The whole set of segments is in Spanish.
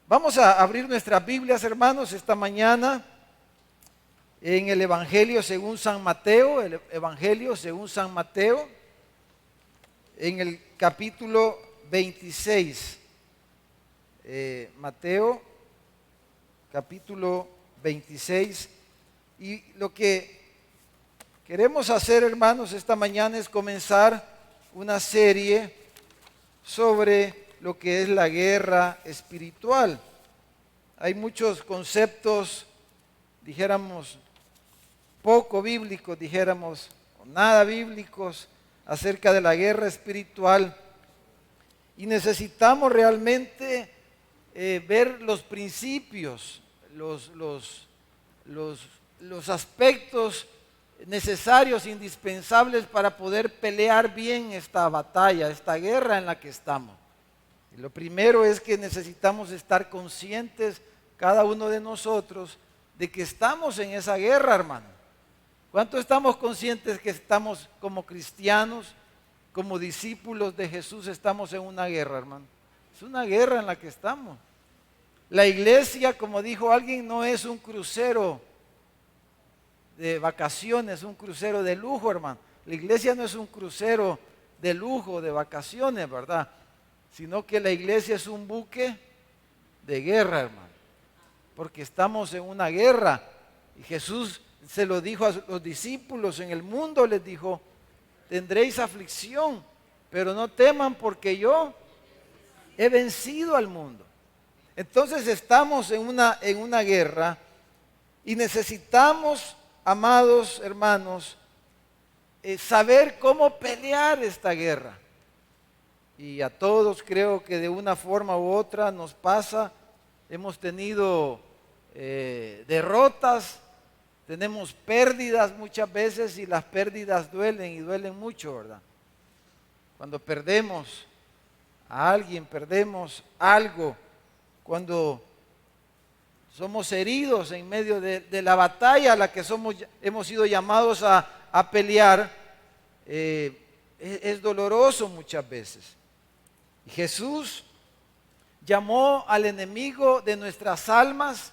Vamos a abrir nuestras Biblias, hermanos, esta mañana en el Evangelio según San Mateo, en el capítulo 26. Mateo, capítulo 26. Y lo que queremos hacer, hermanos, esta mañana es comenzar una serie sobre lo que es la guerra espiritual. Hay muchos conceptos, dijéramos, poco bíblicos, dijéramos, o nada bíblicos acerca de la guerra espiritual. Y necesitamos realmente ver los principios, los aspectos necesarios, indispensables para poder pelear bien esta batalla, esta guerra en la que estamos. Y lo primero es que necesitamos estar conscientes, cada uno de nosotros, de que estamos en esa guerra, hermano. ¿Cuánto estamos conscientes que estamos como cristianos, como discípulos de Jesús, estamos en una guerra, hermano? Es una guerra en la que estamos. La iglesia, como dijo alguien, no es un crucero de vacaciones, un crucero de lujo, hermano. La iglesia no es un crucero de lujo, de vacaciones, ¿verdad? Sino que la iglesia es un buque de guerra, hermano. Porque estamos en una guerra. Y Jesús se lo dijo a los discípulos: en el mundo les dijo, tendréis aflicción, pero no teman porque yo he vencido al mundo. Entonces estamos en una guerra y necesitamos, amados hermanos, saber cómo pelear esta guerra. Y a todos creo que de una forma u otra nos pasa. Hemos tenido derrotas, tenemos pérdidas muchas veces, y las pérdidas duelen y duelen mucho, ¿verdad? Cuando perdemos a alguien, perdemos algo, cuando somos heridos en medio de la batalla a la que hemos sido llamados a pelear, es doloroso muchas veces. Y Jesús llamó al enemigo de nuestras almas,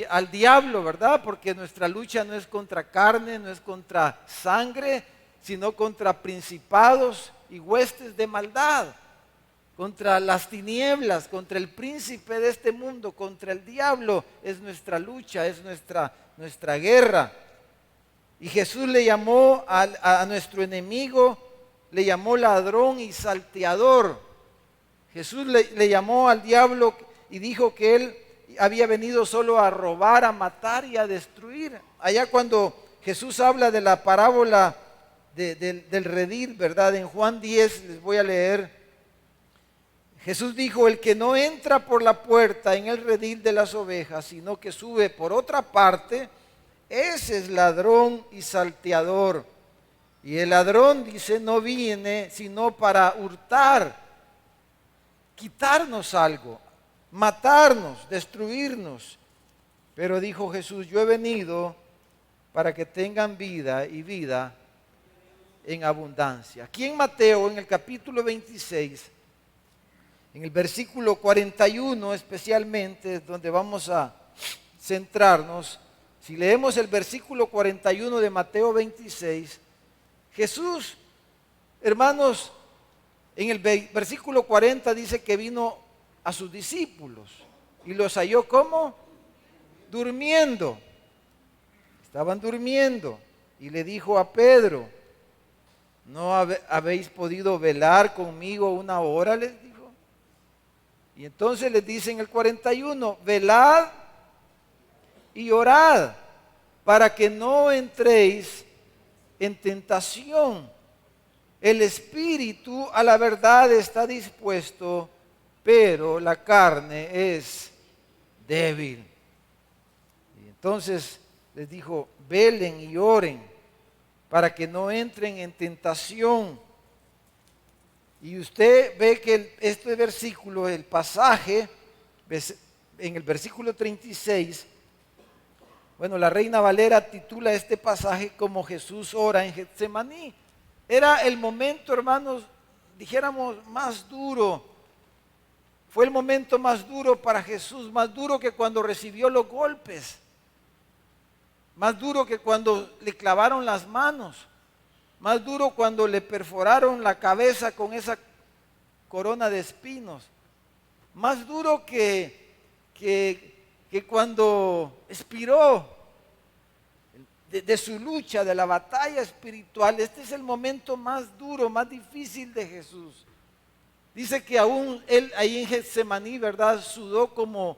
al diablo, ¿verdad? Porque nuestra lucha no es contra carne, no es contra sangre, sino contra principados y huestes de maldad, contra las tinieblas, contra el príncipe de este mundo, contra el diablo. Es nuestra lucha, es nuestra guerra. Y Jesús le llamó a nuestro enemigo, le llamó ladrón y salteador. Jesús le llamó al diablo y dijo que él había venido solo a robar, a matar y a destruir. Allá cuando Jesús habla de la parábola del redil, ¿verdad? En Juan 10, les voy a leer. Jesús dijo: el que no entra por la puerta en el redil de las ovejas, sino que sube por otra parte, ese es ladrón y salteador. Y el ladrón, dice, no viene sino para hurtar, quitarnos algo, matarnos, destruirnos. Pero dijo Jesús: yo he venido para que tengan vida y vida en abundancia. Aquí en Mateo, en el capítulo 26, en el versículo 41 especialmente, es donde vamos a centrarnos. Si leemos el versículo 41 de Mateo 26, Jesús, hermanos, en el versículo 40 dice que vino a sus discípulos y los halló ¿cómo? Durmiendo. Estaban durmiendo. Y le dijo a Pedro: ¿no habéis podido velar conmigo una hora? Les dijo. Y entonces les dice en el 41: velad y orad para que no entréis en tentación. El espíritu a la verdad está dispuesto, pero la carne es débil. Y entonces les dijo: velen y oren para que no entren en tentación. Y usted ve que este versículo, el pasaje, en el versículo 36, bueno, la Reina Valera titula este pasaje como Jesús ora en Getsemaní. Era el momento, hermanos, dijéramos, más duro Fue el momento más duro para Jesús, más duro que cuando recibió los golpes, más duro que cuando le clavaron las manos, más duro cuando le perforaron la cabeza con esa corona de espinos, más duro que cuando expiró de su lucha, de la batalla espiritual. Este es el momento más duro, más difícil de Jesús. Dice que aún él ahí en Getsemaní, ¿verdad?, sudó como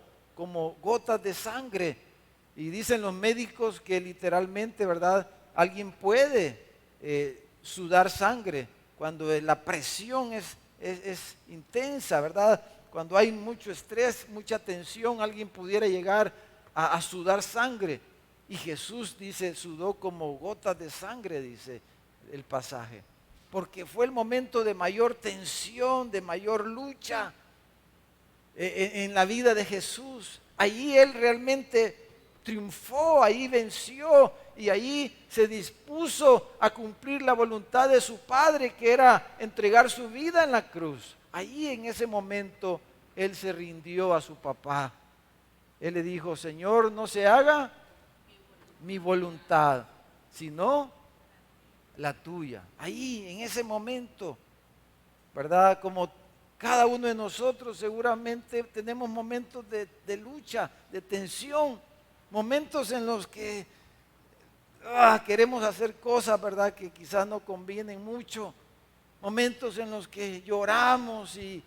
gotas de sangre. Y dicen los médicos que literalmente, ¿verdad?, alguien puede sudar sangre cuando la presión es intensa, ¿verdad? Cuando hay mucho estrés, mucha tensión, alguien pudiera llegar a sudar sangre. Y Jesús, dice, sudó como gotas de sangre, dice el pasaje. Porque fue el momento de mayor tensión, de mayor lucha en la vida de Jesús. Allí Él realmente triunfó, ahí venció y ahí se dispuso a cumplir la voluntad de su Padre, que era entregar su vida en la cruz. Allí en ese momento Él se rindió a su papá. Él le dijo: Señor, no se haga mi voluntad, sino la tuya. Ahí, en ese momento, ¿verdad? Como cada uno de nosotros seguramente tenemos momentos de lucha, de tensión, momentos en los que queremos hacer cosas, ¿verdad?, que quizás no convienen mucho, momentos en los que lloramos y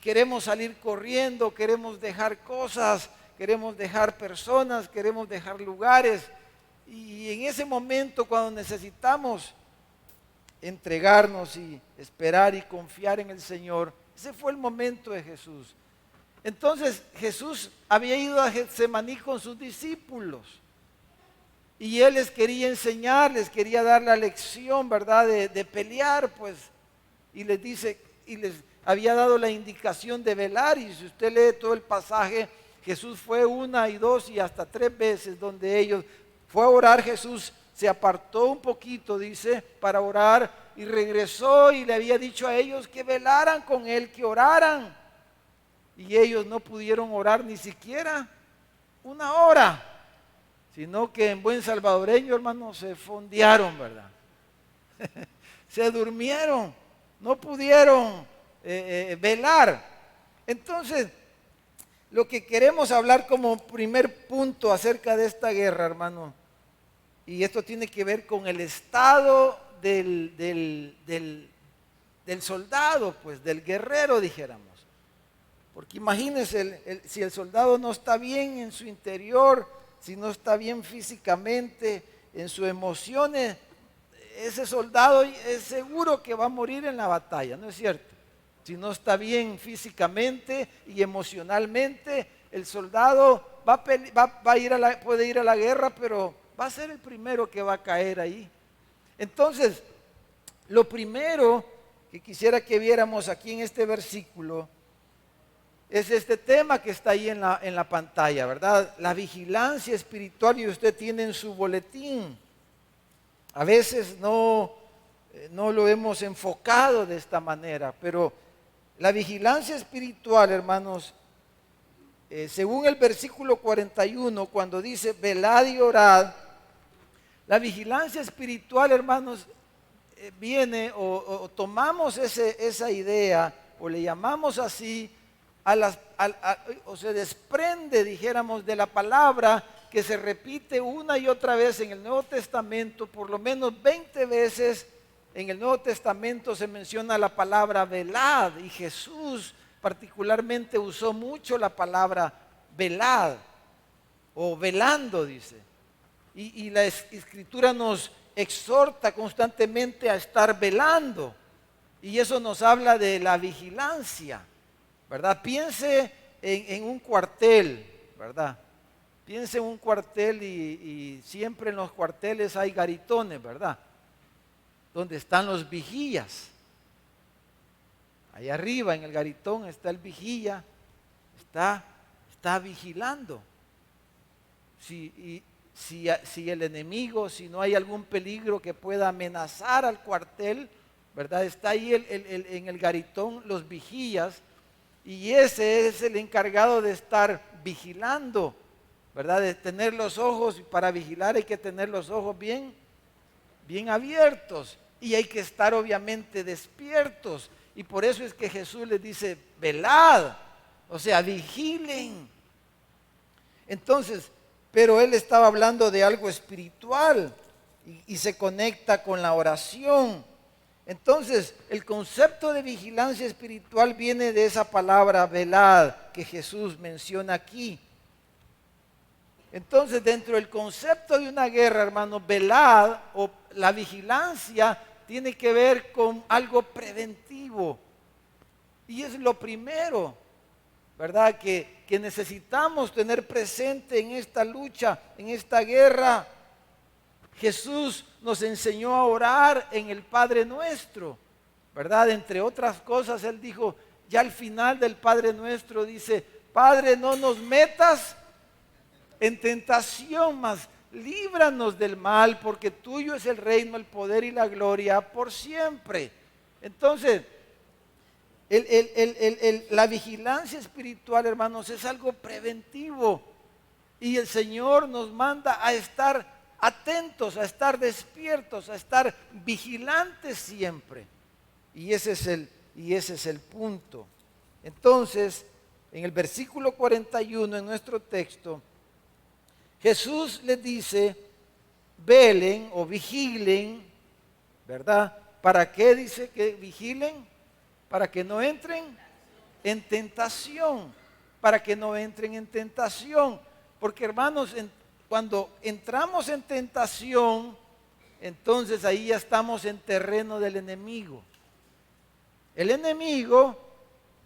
queremos salir corriendo, queremos dejar cosas, queremos dejar personas, queremos dejar lugares. Y en ese momento, cuando necesitamos entregarnos y esperar y confiar en el Señor, ese fue el momento de Jesús. Entonces Jesús había ido a Getsemaní con sus discípulos y Él les quería enseñar, les quería dar la lección, ¿verdad?, de pelear, pues, y les dice, y les había dado la indicación de velar. Y si usted lee todo el pasaje, Jesús fue 1 y 2 y hasta 3 veces donde ellos fue a orar. Jesús se apartó un poquito, dice, para orar, y regresó y le había dicho a ellos que velaran con Él, que oraran. Y ellos no pudieron orar ni siquiera 1 hora, sino que en buen salvadoreño, hermano, se fondearon, ¿verdad? Se durmieron, no pudieron velar. Entonces, lo que queremos hablar como primer punto acerca de esta guerra, hermano, y esto tiene que ver con el estado del soldado, pues, del guerrero, dijéramos. Porque imagínense, si el soldado no está bien en su interior, si no está bien físicamente, en sus emociones, ese soldado es seguro que va a morir en la batalla, ¿no es cierto? Si no está bien físicamente y emocionalmente, el soldado puede ir a la guerra, pero va a ser el primero que va a caer ahí. Entonces, lo primero que quisiera que viéramos aquí en este versículo es este tema que está ahí en la pantalla, ¿verdad? La vigilancia espiritual, y usted tiene en su boletín. A veces no lo hemos enfocado de esta manera, pero la vigilancia espiritual, hermanos, según el versículo 41, cuando dice velad y orad, la vigilancia espiritual, hermanos, viene o tomamos esa idea o le llamamos así o se desprende, dijéramos, de la palabra que se repite una y otra vez en el Nuevo Testamento. Por lo menos 20 veces en el Nuevo Testamento se menciona la palabra velad, y Jesús particularmente usó mucho la palabra velad o velando, dice. Y la Escritura nos exhorta constantemente a estar velando, y eso nos habla de la vigilancia, ¿verdad? Piense en un cuartel, ¿verdad? Piense en un cuartel y siempre en los cuarteles hay garitones, ¿verdad?, donde están los vigías. Ahí arriba en el garitón está el vigía, está vigilando. Si el enemigo, si no hay algún peligro que pueda amenazar al cuartel, ¿verdad?, está ahí en el garitón los vigías. Y ese es el encargado de estar vigilando, ¿verdad? De tener los ojos, y para vigilar hay que tener los ojos bien abiertos. Y hay que estar obviamente despiertos. Y por eso es que Jesús les dice, velad, o sea, vigilen. Entonces, pero él estaba hablando de algo espiritual y se conecta con la oración. Entonces, el concepto de vigilancia espiritual viene de esa palabra velad que Jesús menciona aquí. Entonces, dentro del concepto de una guerra, hermano, velad o la vigilancia tiene que ver con algo preventivo. Y es lo primero, ¿verdad? Que necesitamos tener presente en esta lucha, en esta guerra. Jesús nos enseñó a orar en el Padre Nuestro, ¿verdad? Entre otras cosas, Él dijo, ya al final del Padre Nuestro dice, Padre, no nos metas en tentación, mas líbranos del mal, porque tuyo es el reino, el poder y la gloria por siempre. Entonces, la vigilancia espiritual, hermanos, es algo preventivo. Y el Señor nos manda a estar atentos, a estar despiertos, a estar vigilantes siempre. Y ese es el punto. Entonces, en el versículo 41, en nuestro texto, Jesús les dice, velen o vigilen, ¿verdad? ¿Para qué dice que vigilen? Para que no entren en tentación, para que no entren en tentación. Porque hermanos, cuando entramos en tentación, entonces ahí ya estamos en terreno del enemigo. El enemigo,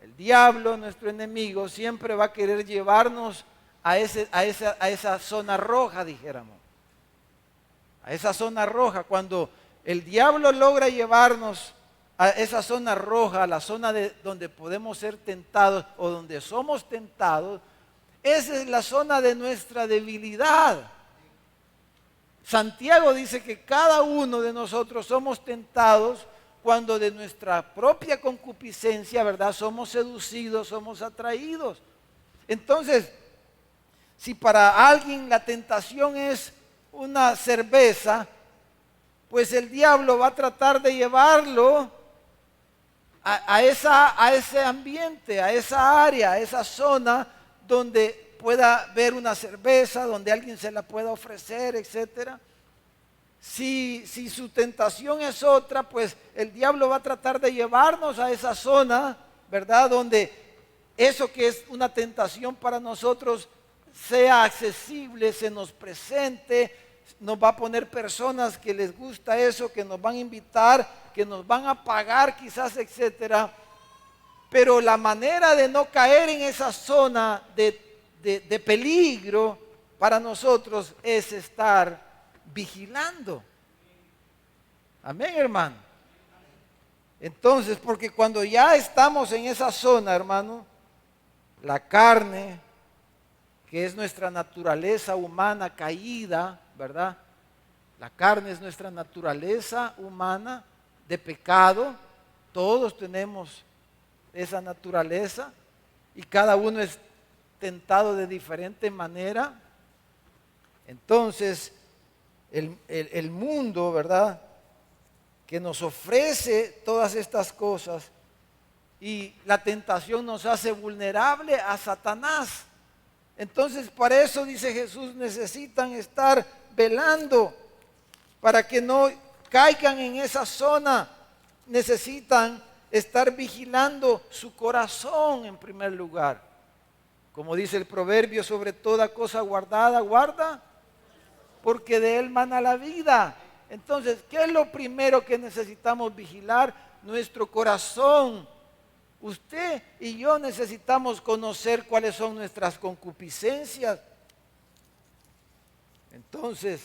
el diablo, nuestro enemigo, siempre va a querer llevarnos a esa zona roja, dijéramos. A esa zona roja. Cuando el diablo logra llevarnos a esa zona roja, a la zona donde podemos ser tentados o donde somos tentados, esa es la zona de nuestra debilidad. Santiago dice que cada uno de nosotros somos tentados cuando de nuestra propia concupiscencia, ¿verdad? Somos seducidos, somos atraídos. Entonces, si para alguien la tentación es una cerveza, pues el diablo va a tratar de llevarlo a ese ambiente, a esa área, a esa zona donde pueda ver una cerveza, donde alguien se la pueda ofrecer, etcétera. Si su tentación es otra, pues el diablo va a tratar de llevarnos a esa zona, ¿verdad? Donde eso que es una tentación para nosotros sea accesible, se nos presente, nos va a poner personas que les gusta eso, que nos van a invitar, que nos van a pagar quizás, etcétera. Pero la manera de no caer en esa zona de peligro para nosotros es estar vigilando. Amén, hermano. Entonces, porque cuando ya estamos en esa zona, hermano, la carne, que es nuestra naturaleza humana caída, ¿verdad? La carne es nuestra naturaleza humana de pecado. Todos tenemos esa naturaleza y cada uno es tentado de diferente manera. Entonces, el mundo, ¿verdad?, que nos ofrece todas estas cosas, y la tentación nos hace vulnerable a Satanás. Entonces, para eso, dice Jesús, necesitan estar velando para que no caigan en esa zona. Necesitan estar vigilando su corazón en primer lugar. Como dice el proverbio, sobre toda cosa guardada, guarda, porque de él mana la vida. Entonces, ¿qué es lo primero que necesitamos vigilar? Nuestro corazón. Usted y yo necesitamos conocer cuáles son nuestras concupiscencias. Entonces,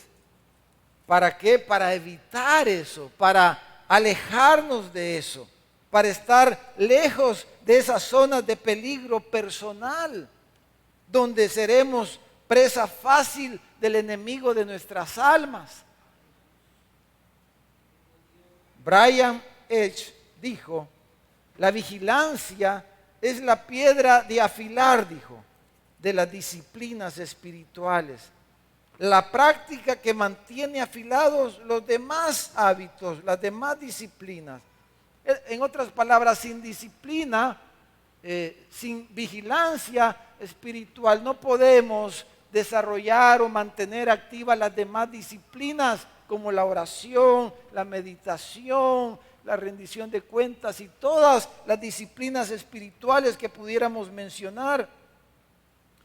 ¿para qué? Para evitar eso, para alejarnos de eso, para estar lejos de esas zonas de peligro personal, donde seremos presa fácil del enemigo de nuestras almas. Brian Edge dijo, la vigilancia es la piedra de afilar, dijo, de las disciplinas espirituales. La práctica que mantiene afilados los demás hábitos, las demás disciplinas. En otras palabras, sin disciplina, sin vigilancia espiritual, no podemos desarrollar o mantener activas las demás disciplinas como la oración, la meditación, la rendición de cuentas y todas las disciplinas espirituales que pudiéramos mencionar.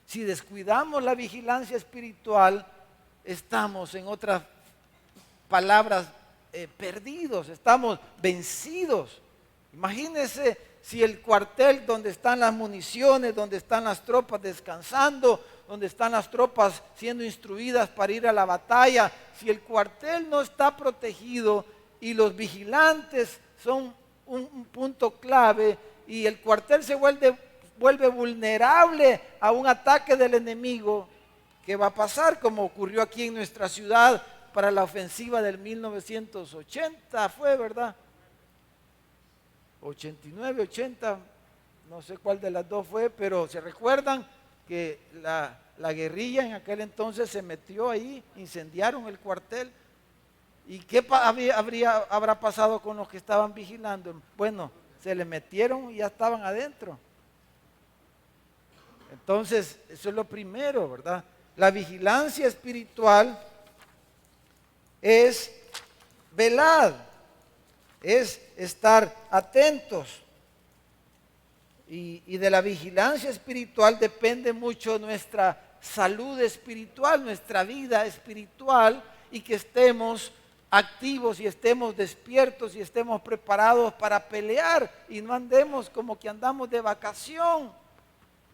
Si descuidamos la vigilancia espiritual, estamos, en otras palabras, perdidos, estamos vencidos. Imagínense si el cuartel donde están las municiones, donde están las tropas descansando, donde están las tropas siendo instruidas para ir a la batalla, si el cuartel no está protegido y los vigilantes son un punto clave y el cuartel se vuelve vulnerable a un ataque del enemigo, ¿qué va a pasar? Como ocurrió aquí en nuestra ciudad para la ofensiva del 1980, fue, ¿verdad? 89, 80, no sé cuál de las dos fue, pero se recuerdan que la guerrilla en aquel entonces se metió ahí, incendiaron el cuartel. ¿Y qué habrá pasado con los que estaban vigilando? Bueno, se le metieron y ya estaban adentro. Entonces, eso es lo primero, ¿verdad? La vigilancia espiritual es velar, es estar atentos. Y de la vigilancia espiritual depende mucho nuestra salud espiritual, nuestra vida espiritual, y que estemos activos y estemos despiertos y estemos preparados para pelear y no andemos como que andamos de vacación.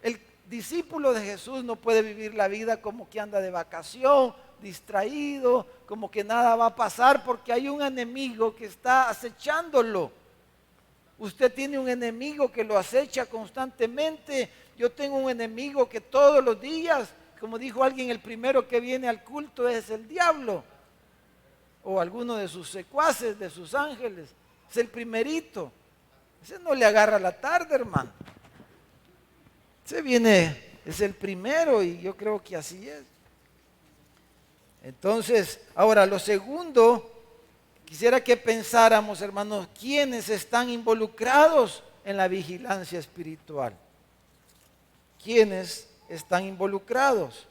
El discípulo de Jesús no puede vivir la vida como que anda de vacación, distraído, como que nada va a pasar, porque hay un enemigo que está acechándolo. Usted tiene un enemigo que lo acecha constantemente. Yo tengo un enemigo que todos los días, como dijo alguien, el primero que viene al culto es el diablo, o alguno de sus secuaces, de sus ángeles. Es el primerito. Ese no le agarra la tarde, hermano. Ese viene, es el primero, y yo creo que así es. Entonces, ahora lo segundo, quisiera que pensáramos, hermanos, quiénes están involucrados en la vigilancia espiritual. ¿Quiénes están involucrados?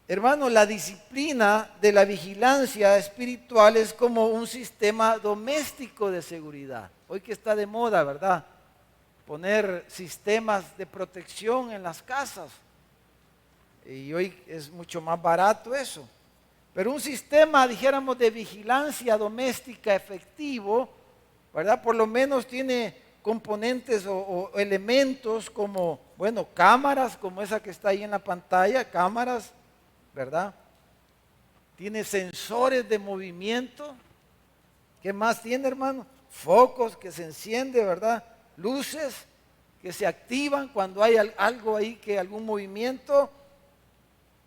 Hermano, la disciplina de la vigilancia espiritual es como un sistema doméstico de seguridad. Hoy que está de moda, ¿verdad? Poner sistemas de protección en las casas. Y hoy es mucho más barato eso. Pero un sistema, dijéramos, de vigilancia doméstica efectivo, ¿verdad? Por lo menos tiene componentes o elementos como, bueno, cámaras, como esa que está ahí en la pantalla, cámaras, ¿verdad? Tiene sensores de movimiento. ¿Qué más tiene, hermano? Focos que se encienden, ¿verdad? Luces que se activan cuando hay algo ahí, algún movimiento.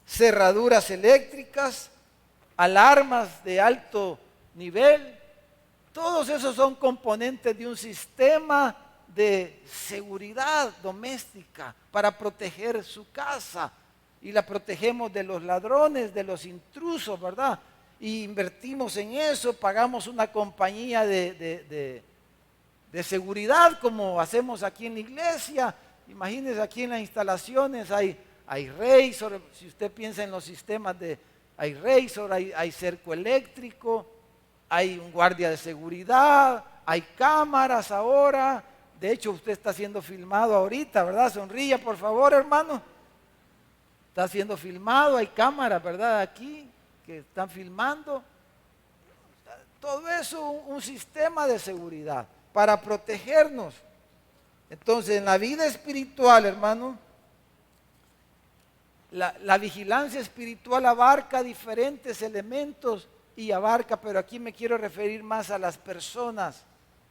Cerraduras eléctricas, alarmas de alto nivel. Todos esos son componentes de un sistema de seguridad doméstica para proteger su casa. Y la protegemos de los ladrones, de los intrusos, ¿verdad? Y invertimos en eso, pagamos una compañía de seguridad como hacemos aquí en la iglesia. Imagínense, aquí en las instalaciones hay Razor, si usted piensa en los sistemas hay Razor, hay cerco eléctrico, hay un guardia de seguridad, hay cámaras ahora. De hecho, usted está siendo filmado ahorita, ¿verdad? Sonría, por favor, hermano. Está siendo filmado, hay cámaras, ¿verdad? Aquí que están filmando. Todo eso un sistema de seguridad para protegernos. Entonces, en la vida espiritual, hermano, la vigilancia espiritual abarca diferentes elementos y abarca, pero aquí me quiero referir más a las personas.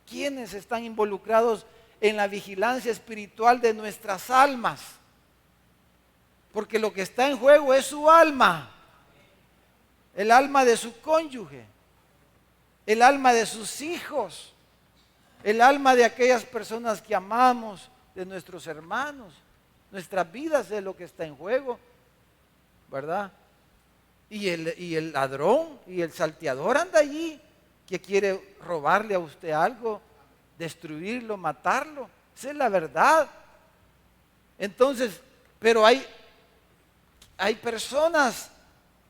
¿Quiénes están involucrados en la vigilancia espiritual de nuestras almas? Porque lo que está en juego es su alma, el alma de su cónyuge, el alma de sus hijos, el alma de aquellas personas que amamos, de nuestros hermanos. Nuestras vidas es lo que está en juego, ¿verdad? Y el ladrón y el salteador anda allí, que quiere robarle a usted algo, destruirlo, matarlo. Esa es la verdad. Entonces, pero hay personas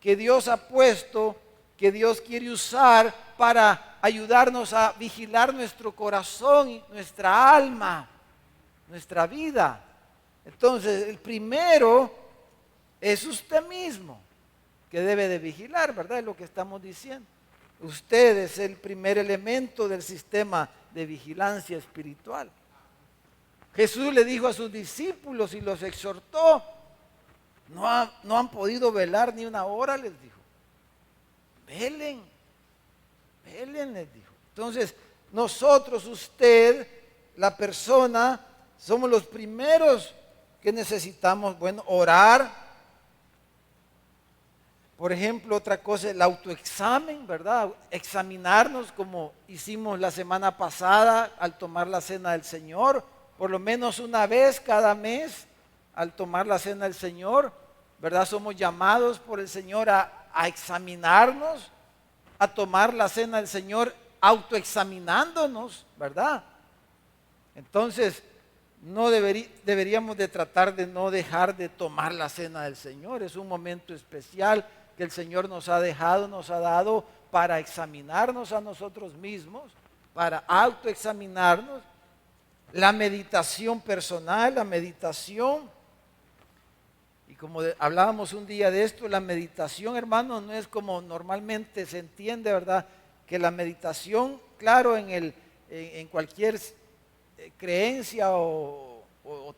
que Dios ha puesto, que Dios quiere usar para ayudarnos a vigilar nuestro corazón, nuestra alma, nuestra vida. Entonces, el primero es usted mismo, que debe de vigilar, ¿verdad? Es lo que estamos diciendo. Usted es el primer elemento del sistema de vigilancia espiritual. Jesús le dijo a sus discípulos y los exhortó, no han podido velar ni una hora, les dijo. Velen, les dijo. Entonces, nosotros, usted, la persona, somos los primeros que necesitamos, orar. Por ejemplo, otra cosa, el autoexamen, ¿verdad? Examinarnos como hicimos la semana pasada al tomar la cena del Señor, por lo menos una vez cada mes al tomar la cena del Señor, ¿verdad? Somos llamados por el Señor a examinarnos, a tomar la cena del Señor autoexaminándonos, ¿verdad? Entonces, no deberíamos de tratar de no dejar de tomar la cena del Señor. Es un momento especial que el Señor nos ha dado para examinarnos a nosotros mismos, para autoexaminarnos. La meditación personal, la meditación, y como hablábamos un día de esto, la meditación, hermanos, no es como normalmente se entiende, ¿verdad? Que la meditación, claro, en cualquier creencia o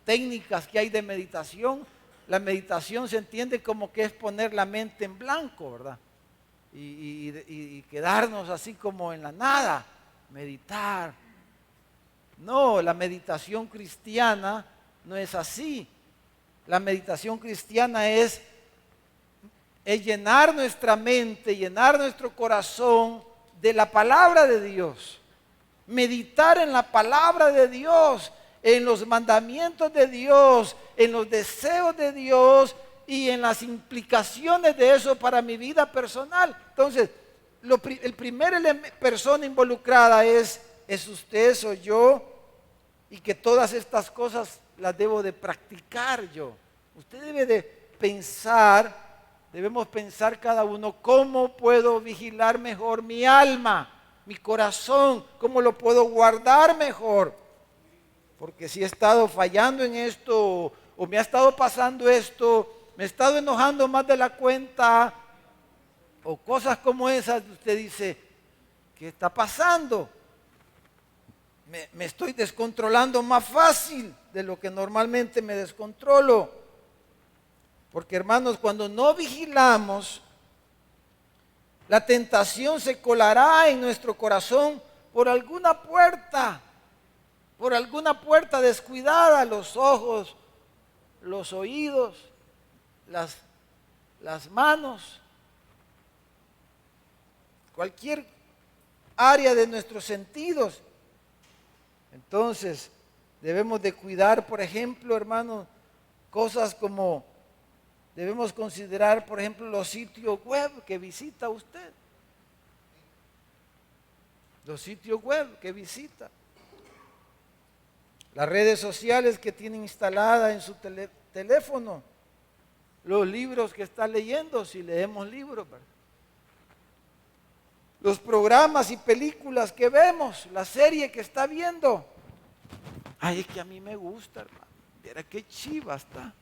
técnicas que hay de meditación, la meditación se entiende como que es poner la mente en blanco, ¿verdad? Y quedarnos así como en la nada, meditar. No, la meditación cristiana no es así. La meditación cristiana es llenar nuestra mente, llenar nuestro corazón de la palabra de Dios. Meditar en la palabra de Dios, en los mandamientos de Dios, en los deseos de Dios y en las implicaciones de eso para mi vida personal. Entonces, el primer persona involucrada es usted, soy yo, y que todas estas cosas las debo de practicar yo. Usted debe de pensar, debemos pensar cada uno, ¿cómo puedo vigilar mejor mi alma, mi corazón? ¿Cómo lo puedo guardar mejor? Porque si he estado fallando en esto, o me ha estado pasando esto, me he estado enojando más de la cuenta, o cosas como esas, usted dice, ¿qué está pasando? Me estoy descontrolando más fácil de lo que normalmente me descontrolo. Porque, hermanos, cuando no vigilamos, la tentación se colará en nuestro corazón por alguna puerta descuidada, los ojos, los oídos, las manos, cualquier área de nuestros sentidos. Entonces, debemos de cuidar, por ejemplo, hermanos, cosas como, debemos considerar, por ejemplo, los sitios web que visita usted. Los sitios web que visita. Las redes sociales que tiene instalada en su teléfono. Los libros que está leyendo, si leemos libros, ¿verdad? Los programas y películas que vemos, la serie que está viendo. Ay, es que a mí me gusta, hermano. Mira qué chiva está.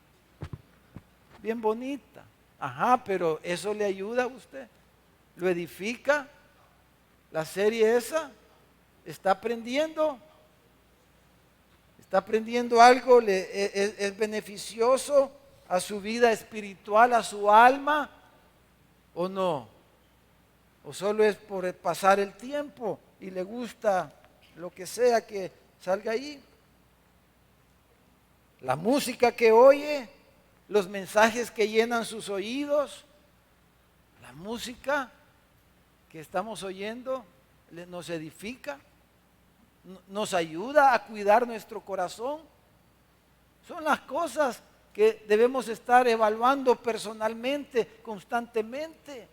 Bien bonita. Ajá, pero ¿eso le ayuda a usted? ¿Lo edifica? ¿La serie esa? ¿Está aprendiendo? ¿Está aprendiendo algo? ¿Es beneficioso a su vida espiritual, a su alma? ¿O no? ¿O solo es por pasar el tiempo y le gusta lo que sea que salga ahí? La música que oye, los mensajes que llenan sus oídos, la música que estamos oyendo, ¿nos edifica? nos ayuda a cuidar nuestro corazón. Son las cosas que debemos estar evaluando personalmente, constantemente.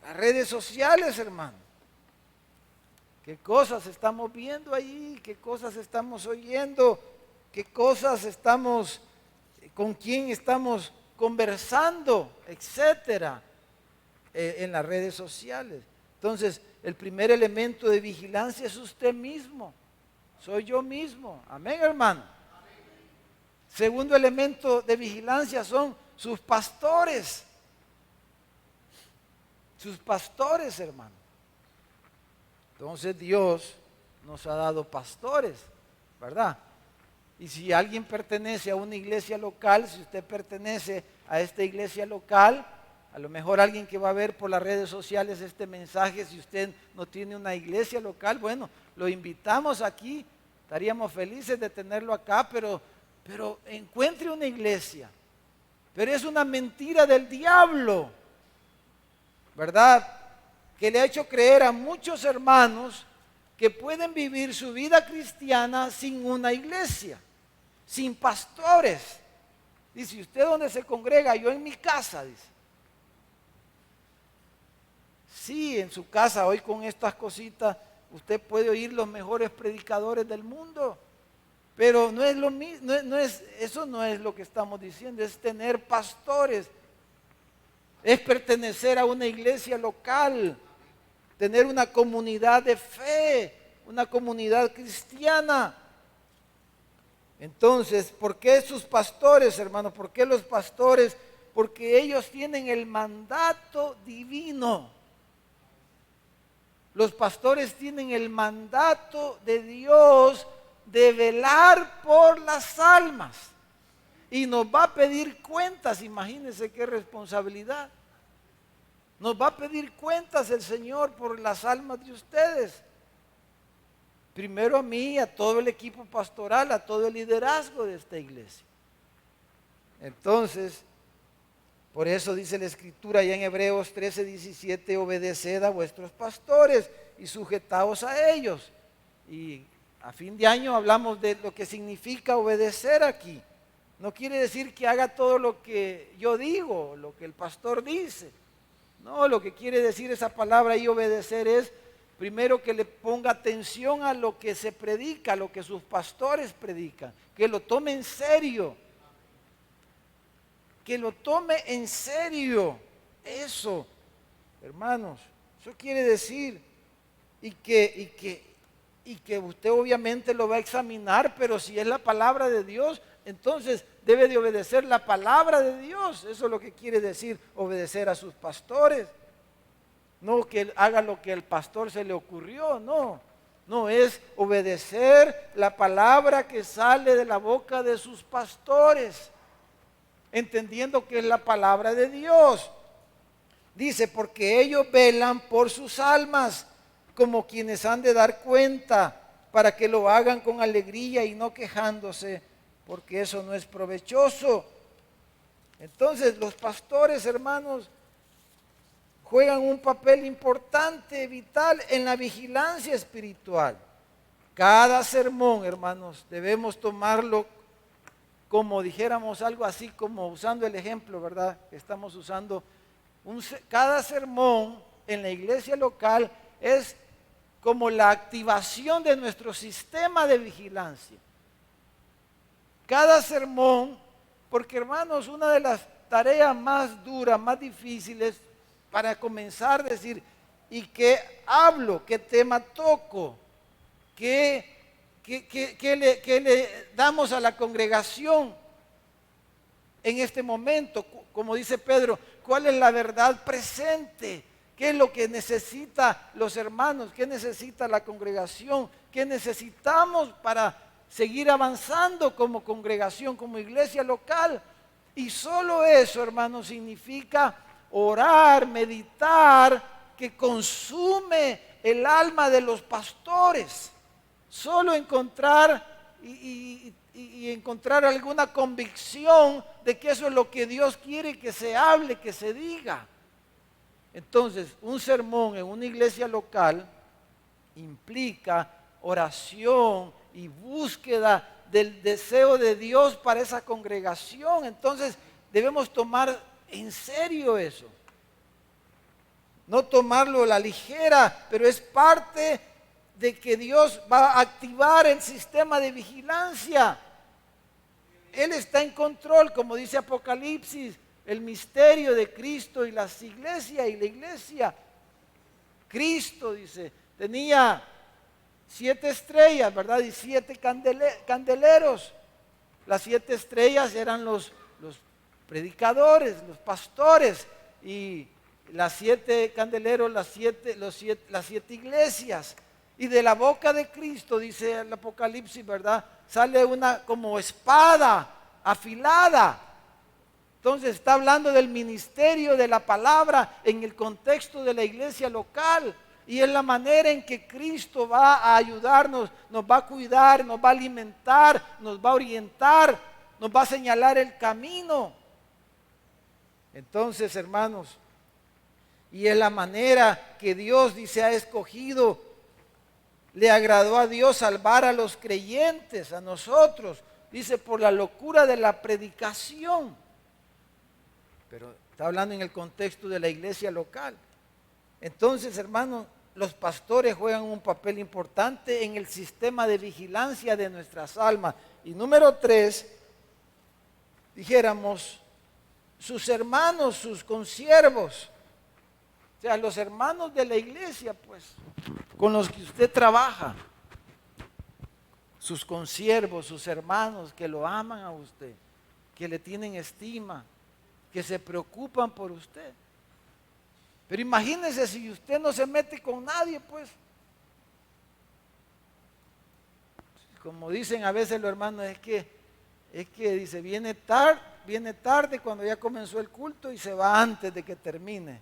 Las redes sociales, hermano. ¿Qué cosas estamos viendo ahí? ¿Qué cosas estamos oyendo? ¿Qué cosas estamos, con quién estamos conversando, etcétera, en las redes sociales? Entonces, el primer elemento de vigilancia es usted mismo. Soy yo mismo. Amén, hermano. Segundo elemento de vigilancia son sus pastores. Sus pastores, hermano. Entonces Dios nos ha dado pastores, ¿verdad? Y si alguien pertenece a una iglesia local, si usted pertenece a esta iglesia local, a lo mejor alguien que va a ver por las redes sociales este mensaje, si usted no tiene una iglesia local, bueno, lo invitamos aquí, estaríamos felices de tenerlo acá, pero encuentre una iglesia. Pero es una mentira del diablo, ¿verdad? Que le ha hecho creer a muchos hermanos que pueden vivir su vida cristiana sin una iglesia, sin pastores. Dice, ¿usted dónde se congrega? Yo en mi casa, dice. Sí, en su casa, hoy con estas cositas, usted puede oír los mejores predicadores del mundo. Pero no es lo mismo, eso no es lo que estamos diciendo, es tener pastores, es pertenecer a una iglesia local, tener una comunidad de fe, una comunidad cristiana. Entonces, ¿por qué sus pastores, hermanos? ¿Por qué los pastores? Porque ellos tienen el mandato divino. Los pastores tienen el mandato de Dios de velar por las almas. Y nos va a pedir cuentas, imagínense qué responsabilidad. Nos va a pedir cuentas el Señor por las almas de ustedes. Primero a mí, a todo el equipo pastoral, a todo el liderazgo de esta iglesia. Entonces, por eso dice la Escritura ya en Hebreos 13:17, obedeced a vuestros pastores y sujetaos a ellos. Y a fin de año hablamos de lo que significa obedecer aquí. No quiere decir que haga todo lo que yo digo, lo que el pastor dice. No, lo que quiere decir esa palabra y obedecer es, primero, que le ponga atención a lo que se predica, a lo que sus pastores predican, que lo tome en serio, que lo tome en serio. Eso, hermanos, eso quiere decir, y que usted obviamente lo va a examinar, pero si es la palabra de Dios, entonces debe de obedecer la palabra de Dios. Eso es lo que quiere decir obedecer a sus pastores. No que él haga lo que al pastor se le ocurrió, no. No, es obedecer la palabra que sale de la boca de sus pastores, entendiendo que es la palabra de Dios. Dice, porque ellos velan por sus almas, como quienes han de dar cuenta, para que lo hagan con alegría y no quejándose, porque eso no es provechoso. Entonces, los pastores, hermanos, juegan un papel importante, vital, en la vigilancia espiritual. Cada sermón, hermanos, debemos tomarlo como dijéramos algo así, como usando el ejemplo, ¿verdad? Que estamos usando. Cada sermón en la iglesia local es como la activación de nuestro sistema de vigilancia. Cada sermón, porque hermanos, una de las tareas más duras, más difíciles, para comenzar a decir, ¿y qué hablo? ¿Qué tema toco? ¿Qué le damos a la congregación en este momento? Como dice Pedro, ¿cuál es la verdad presente? ¿Qué es lo que necesitan los hermanos? ¿Qué necesita la congregación? ¿Qué necesitamos para seguir avanzando como congregación, como iglesia local? Y solo eso, hermanos, significa orar, meditar, que consume el alma de los pastores. Solo encontrar y encontrar alguna convicción de que eso es lo que Dios quiere que se hable, que se diga. Entonces, un sermón en una iglesia local implica oración y búsqueda del deseo de Dios para esa congregación. Entonces debemos tomar en serio eso. No tomarlo a la ligera, pero es parte de que Dios va a activar el sistema de vigilancia. Él está en control, como dice Apocalipsis, el misterio de Cristo y las iglesias y la iglesia. Cristo, dice, tenía 7 estrellas, ¿verdad? Y 7 candeleros. Las 7 estrellas eran los predicadores, los pastores, y las 7 candeleros, las 7 iglesias. Y de la boca de Cristo, dice el Apocalipsis, ¿verdad? Sale una como espada afilada. Entonces está hablando del ministerio de la palabra en el contexto de la iglesia local. Y es la manera en que Cristo va a ayudarnos, nos va a cuidar, nos va a alimentar, nos va a orientar, nos va a señalar el camino. Entonces, hermanos, y es la manera que Dios, dice, ha escogido. Le agradó a Dios salvar a los creyentes, a nosotros, dice, por la locura de la predicación. Pero está hablando en el contexto de la iglesia local. Entonces, hermanos, los pastores juegan un papel importante en el sistema de vigilancia de nuestras almas. Y número 3, dijéramos, sus hermanos, sus consiervos, o sea, los hermanos de la iglesia, pues, con los que usted trabaja, sus consiervos, sus hermanos que lo aman a usted, que le tienen estima, que se preocupan por usted. Pero imagínese si usted no se mete con nadie, pues. Como dicen a veces los hermanos, es que dice, viene tarde cuando ya comenzó el culto y se va antes de que termine.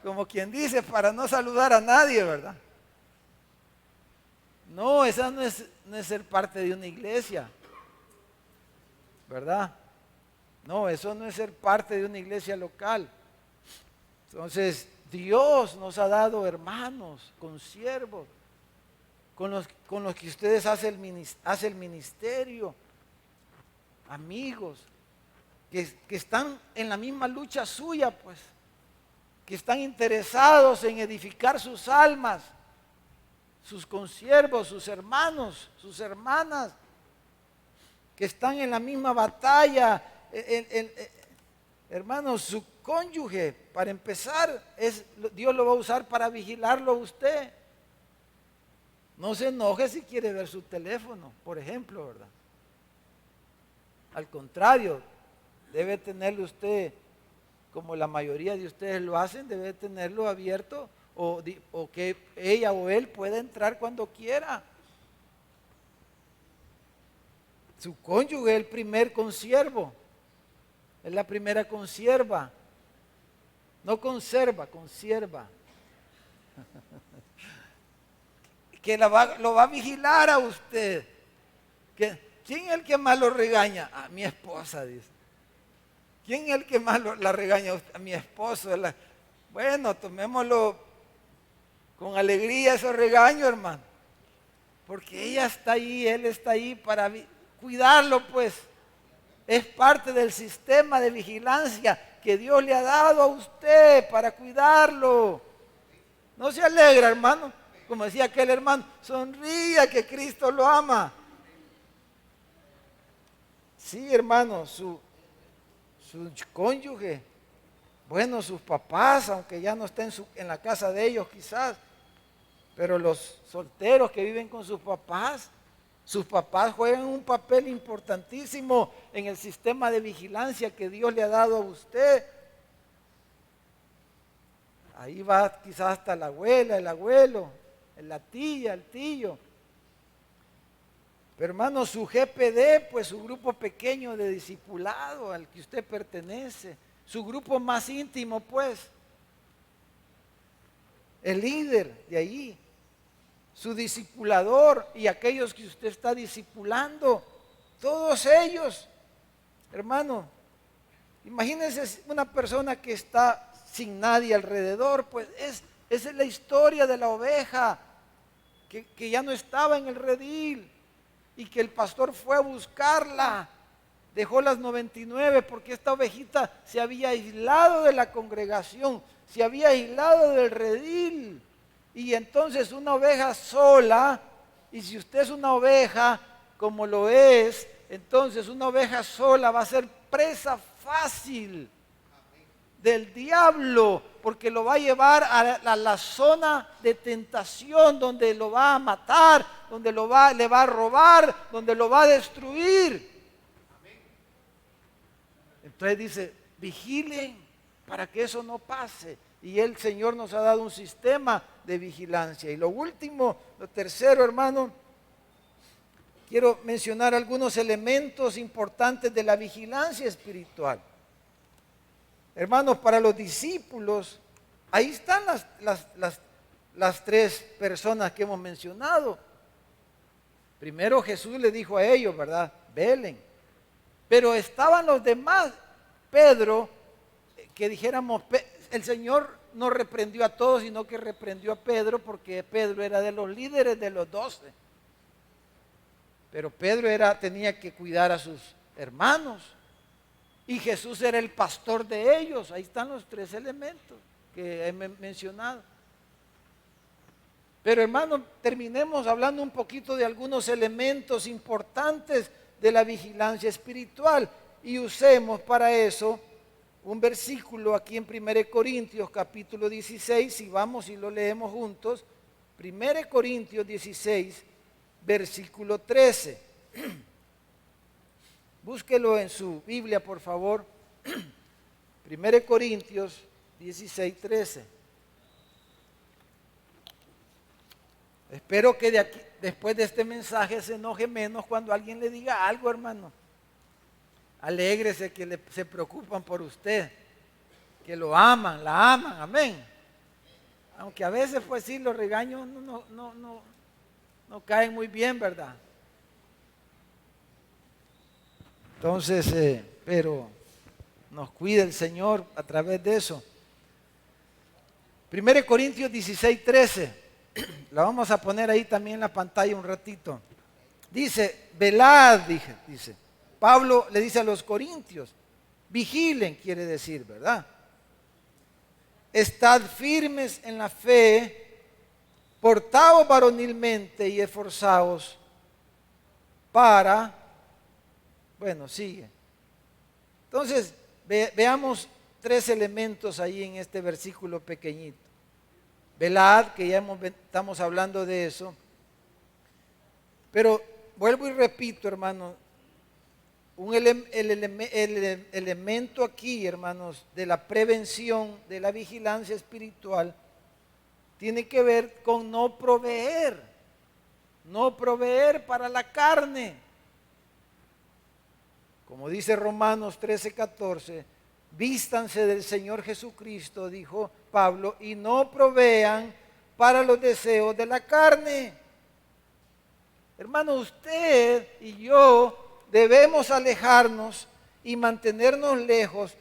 Como quien dice, para no saludar a nadie, ¿verdad? No, esa no es ser parte de una iglesia, ¿verdad? No, eso no es ser parte de una iglesia local. Entonces, Dios nos ha dado hermanos, consiervos, con los que ustedes hacen el ministerio, amigos, que están en la misma lucha suya, pues, que están interesados en edificar sus almas, sus consiervos, sus hermanos, sus hermanas, que están en la misma batalla. Hermanos, su cónyuge, para empezar, Dios lo va a usar para vigilarlo a usted. No se enoje si quiere ver su teléfono, por ejemplo, ¿verdad? Al contrario, debe tenerlo usted, como la mayoría de ustedes lo hacen, debe tenerlo abierto o que ella o él pueda entrar cuando quiera. Su cónyuge es el primer consiervo, es la primera consierva. No conserva, consierva. Que lo va a vigilar a usted. ¿Quién es el que más lo regaña? A mi esposa, dice. ¿Quién es el que más la regaña a usted? A mi esposo. Bueno, tomémoslo con alegría esos regaños, hermano. Porque ella está ahí, él está ahí para cuidarlo, pues. Es parte del sistema de vigilancia que Dios le ha dado a usted para cuidarlo. ¿No se alegra, hermano? Como decía aquel hermano, sonría que Cristo lo ama. Sí, hermano, su cónyuge, bueno, sus papás, aunque ya no estén en la casa de ellos quizás, pero los solteros que viven con sus papás juegan un papel importantísimo en el sistema de vigilancia que Dios le ha dado a usted. Ahí va quizás hasta la abuela, el abuelo, la tía, el tío. Pero hermano, su GPD, pues su grupo pequeño de discipulado al que usted pertenece, su grupo más íntimo, pues, el líder de allí, su discipulador y aquellos que usted está discipulando, todos ellos, hermano, imagínense una persona que está sin nadie alrededor, pues esa es la historia de la oveja. que ya no estaba en el redil y que el pastor fue a buscarla. Dejó las 99 porque esta ovejita se había aislado de la congregación, se había aislado del redil. Y entonces una oveja sola, y si usted es una oveja como lo es, entonces una oveja sola va a ser presa fácil del diablo, porque lo va a llevar a la zona de tentación, donde lo va a matar, donde le va a robar, donde lo va a destruir. Entonces dice, vigilen para que eso no pase. Y el Señor nos ha dado un sistema de vigilancia. Y lo último, lo tercero, hermano, quiero mencionar algunos elementos importantes de la vigilancia espiritual. Hermanos, para los discípulos, ahí están las tres personas que hemos mencionado. Primero Jesús le dijo a ellos, ¿verdad? Velen. Pero estaban los demás. Pedro, que dijéramos, el Señor no reprendió a todos, sino que reprendió a Pedro, porque Pedro era de los líderes de los 12. Pero Pedro tenía que cuidar a sus hermanos. Y Jesús era el pastor de ellos. Ahí están los tres elementos que he mencionado. Pero hermanos, terminemos hablando un poquito de algunos elementos importantes de la vigilancia espiritual. Y usemos para eso un versículo aquí en 1 Corintios capítulo 16. Y vamos y lo leemos juntos. 1 Corintios 16, versículo 13. Búsquelo en su Biblia, por favor. 1 Corintios 16, 13. Espero que después de este mensaje se enoje menos cuando alguien le diga algo, hermano. Alégrese que se preocupan por usted, que lo aman, la aman, amén. Aunque a veces, pues sí, los regaños no caen muy bien, ¿verdad? Entonces, pero nos cuida el Señor a través de eso. 1 Corintios 16, 13. La vamos a poner ahí también en la pantalla un ratito. Dice, velad, dice. Pablo le dice a los corintios, vigilen, quiere decir, ¿verdad? Estad firmes en la fe, portaos varonilmente y esforzaos para... Bueno, sigue. Entonces, veamos tres elementos ahí en este versículo pequeñito. Velad, que ya estamos hablando de eso. Pero vuelvo y repito, hermanos, el elemento aquí, hermanos, de la prevención, de la vigilancia espiritual, tiene que ver con no proveer para la carne. Como dice Romanos 13, 14, vístanse del Señor Jesucristo, dijo Pablo, y no provean para los deseos de la carne. Hermano, usted y yo debemos alejarnos y mantenernos lejos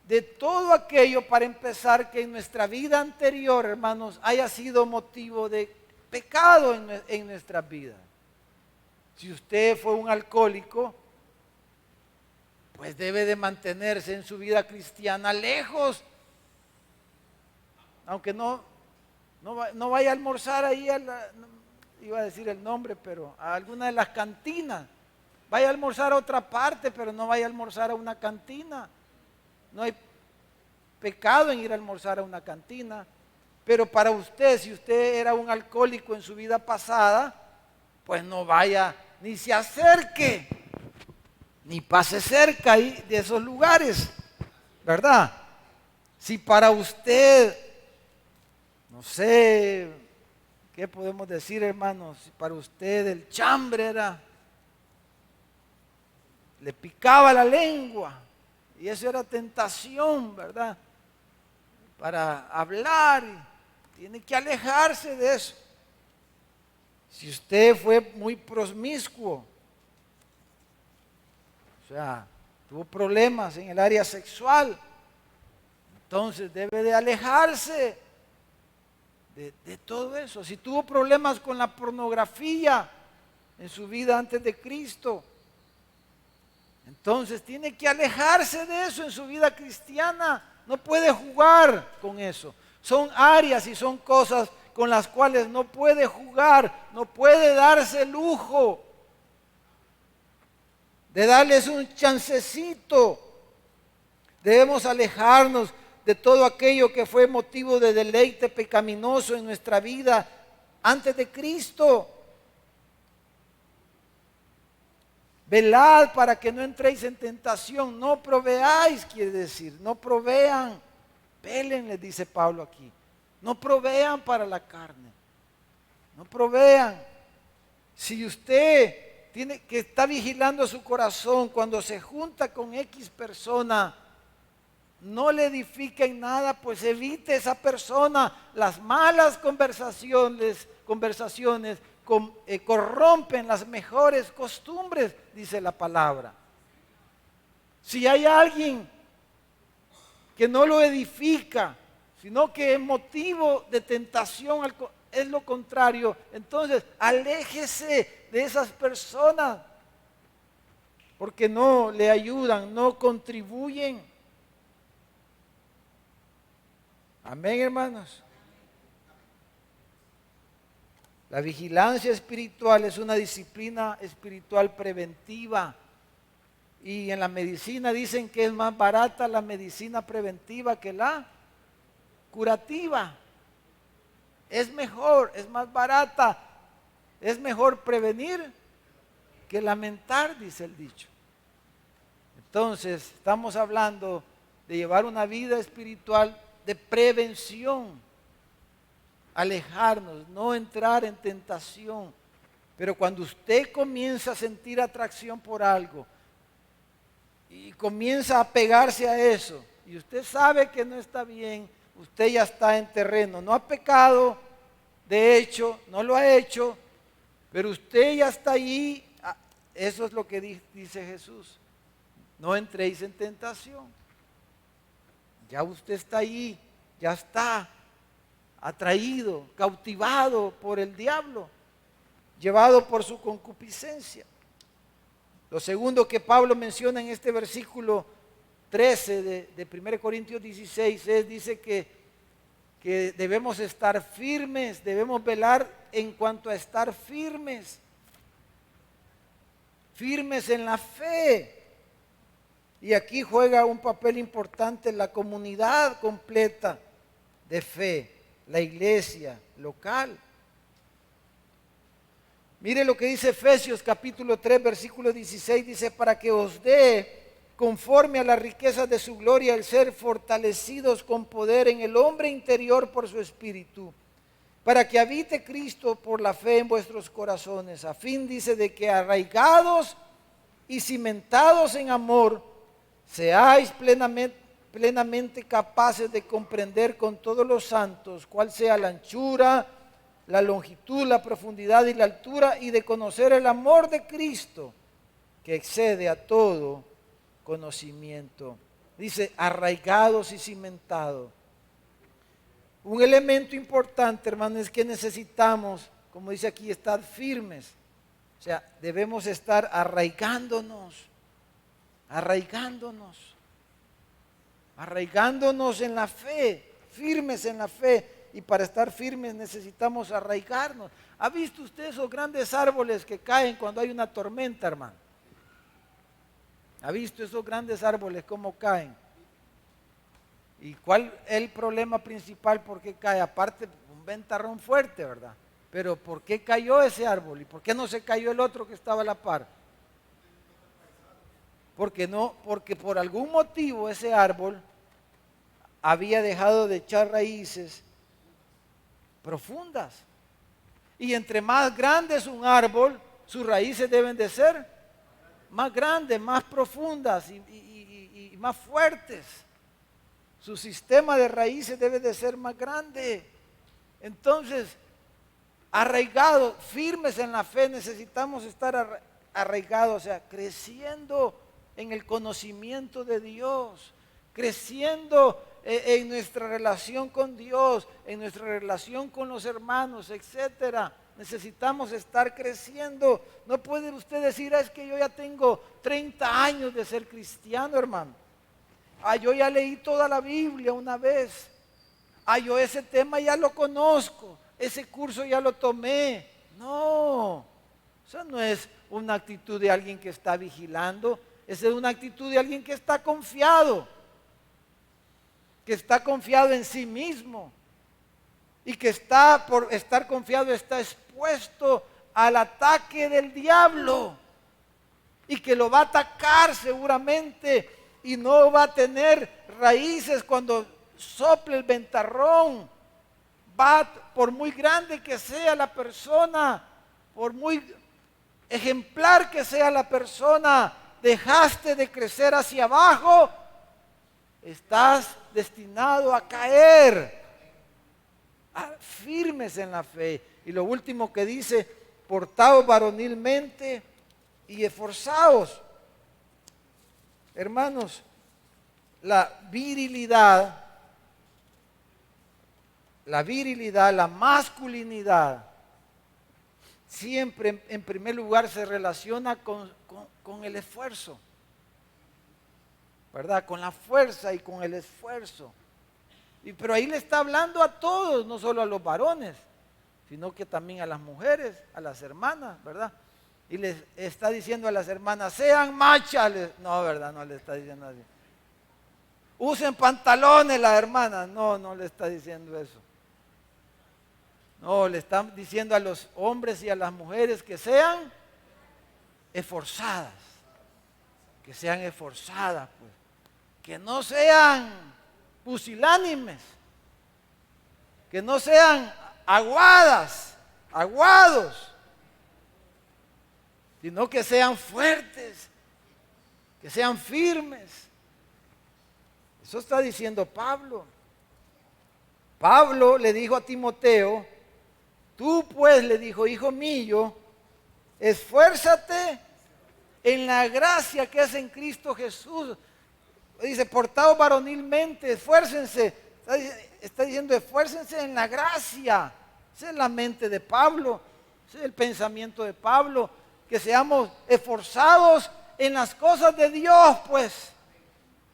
de todo aquello, para empezar, que en nuestra vida anterior, hermanos, haya sido motivo de pecado en nuestra vida. Si usted fue un alcohólico, pues debe de mantenerse en su vida cristiana lejos. Aunque no vaya a almorzar ahí, iba a decir el nombre, pero a alguna de las cantinas. Vaya a almorzar a otra parte, pero no vaya a almorzar a una cantina. No hay pecado en ir a almorzar a una cantina. Pero para usted, si usted era un alcohólico en su vida pasada, pues no vaya, ni se acerque, ni pase cerca ahí de esos lugares, ¿verdad? Si para usted, no sé, ¿qué podemos decir, hermanos? Si para usted el chambre le picaba la lengua, y eso era tentación, ¿verdad? Para hablar, tiene que alejarse de eso. Si usted fue muy promiscuo, o sea, tuvo problemas en el área sexual, entonces debe de alejarse de todo eso. Si tuvo problemas con la pornografía en su vida antes de Cristo, entonces tiene que alejarse de eso en su vida cristiana. No puede jugar con eso. Son áreas y son cosas con las cuales no puede jugar, no puede darse el lujo de darles un chancecito. Debemos alejarnos de todo aquello que fue motivo de deleite pecaminoso en nuestra vida antes de Cristo. Velad para que no entréis en tentación. No proveáis, quiere decir, no provean. Velen, les dice Pablo aquí. No provean para la carne. No provean. Si usted tiene que está vigilando su corazón cuando se junta con X persona, no le edifica en nada, pues evite esa persona. Las malas conversaciones corrompen las mejores costumbres, dice la palabra. Si hay alguien que no lo edifica, sino que es motivo de tentación, es lo contrario, entonces aléjese de esas personas, porque no le ayudan, no contribuyen. Amén, hermanos. La vigilancia espiritual es una disciplina espiritual preventiva. Y en la medicina dicen que es más barata la medicina preventiva que la curativa. Es mejor, es más barata. Es mejor prevenir que lamentar, dice el dicho. Entonces, estamos hablando de llevar una vida espiritual de prevención. Alejarnos, no entrar en tentación. Pero cuando usted comienza a sentir atracción por algo y comienza a pegarse a eso, y usted sabe que no está bien, usted ya está en terreno. No ha pecado, de hecho, no lo ha hecho, pero usted ya está allí. Eso es lo que dice Jesús. No entréis en tentación. Ya usted está allí, ya está atraído, cautivado por el diablo, llevado por su concupiscencia. Lo segundo que Pablo menciona en este versículo 13 de 1 Corintios 16 dice que debemos estar firmes, debemos velar en cuanto a estar firmes, firmes en la fe. Y aquí juega un papel importante la comunidad completa de fe, la iglesia local. Mire lo que dice Efesios capítulo 3 versículo 16, dice: para que os dé conforme a las riquezas de su gloria el ser fortalecidos con poder en el hombre interior por su espíritu, para que habite Cristo por la fe en vuestros corazones, a fin, dice, de que arraigados y cimentados en amor, seáis plenamente capaces de comprender con todos los santos cuál sea la anchura, la longitud, la profundidad y la altura, y de conocer el amor de Cristo, que excede a todo conocimiento. Dice, arraigados y cimentados. Un elemento importante, hermanos, es que necesitamos, como dice aquí, estar firmes. O sea, debemos estar arraigándonos en la fe, firmes en la fe. Y para estar firmes necesitamos arraigarnos. ¿Ha visto usted esos grandes árboles que caen cuando hay una tormenta, hermano? ¿Ha visto esos grandes árboles cómo caen? ¿Y cuál es el problema principal por qué cae? Aparte, un ventarrón fuerte, ¿verdad? Pero ¿por qué cayó ese árbol? ¿Y por qué no se cayó el otro que estaba a la par? Porque por algún motivo ese árbol había dejado de echar raíces profundas. Y entre más grande es un árbol, sus raíces deben de ser más grandes, más profundas y más fuertes. Su sistema de raíces debe de ser más grande. Entonces, arraigados, firmes en la fe, necesitamos estar arraigados, o sea, creciendo en el conocimiento de Dios, creciendo en nuestra relación con Dios, en nuestra relación con los hermanos, etcétera. Necesitamos estar creciendo. No puede usted decir, es que yo ya tengo 30 años de ser cristiano, hermano. Yo ya leí toda la Biblia una vez. Yo ese tema ya lo conozco. Ese curso ya lo tomé. No, esa no es una actitud de alguien que está vigilando. Esa es una actitud de alguien que está confiado. Que está confiado en sí mismo. Y que está, por estar confiado, está expuesto al ataque del diablo. Y que lo va a atacar seguramente. Y no va a tener raíces cuando sople el ventarrón. Por muy grande que sea la persona, por muy ejemplar que sea la persona, dejaste de crecer hacia abajo, estás destinado a caer. Firmes en la fe. Y lo último que dice, portaos varonilmente y esforzaos. Hermanos, la virilidad, la masculinidad, siempre en primer lugar se relaciona con el esfuerzo, ¿verdad? Con la fuerza y con el esfuerzo. Pero ahí le está hablando a todos, no solo a los varones, sino que también a las mujeres, a las hermanas, ¿verdad? Y les está diciendo a las hermanas, sean machas. No, ¿verdad? No le está diciendo así. Usen pantalones las hermanas. No, no le está diciendo eso. No, le están diciendo a los hombres y a las mujeres que sean esforzadas. Que sean esforzadas, pues. Que no sean pusilánimes, que no sean aguados, sino que sean fuertes, que sean firmes. Eso está diciendo Pablo. Pablo le dijo a Timoteo, tú pues, le dijo, hijo mío, esfuérzate en la gracia que es en Cristo Jesús. Dice, portaos varonilmente, esfuércense. Está diciendo, esfuércense en la gracia. Esa es la mente de Pablo. Ese es el pensamiento de Pablo. Que seamos esforzados en las cosas de Dios, pues.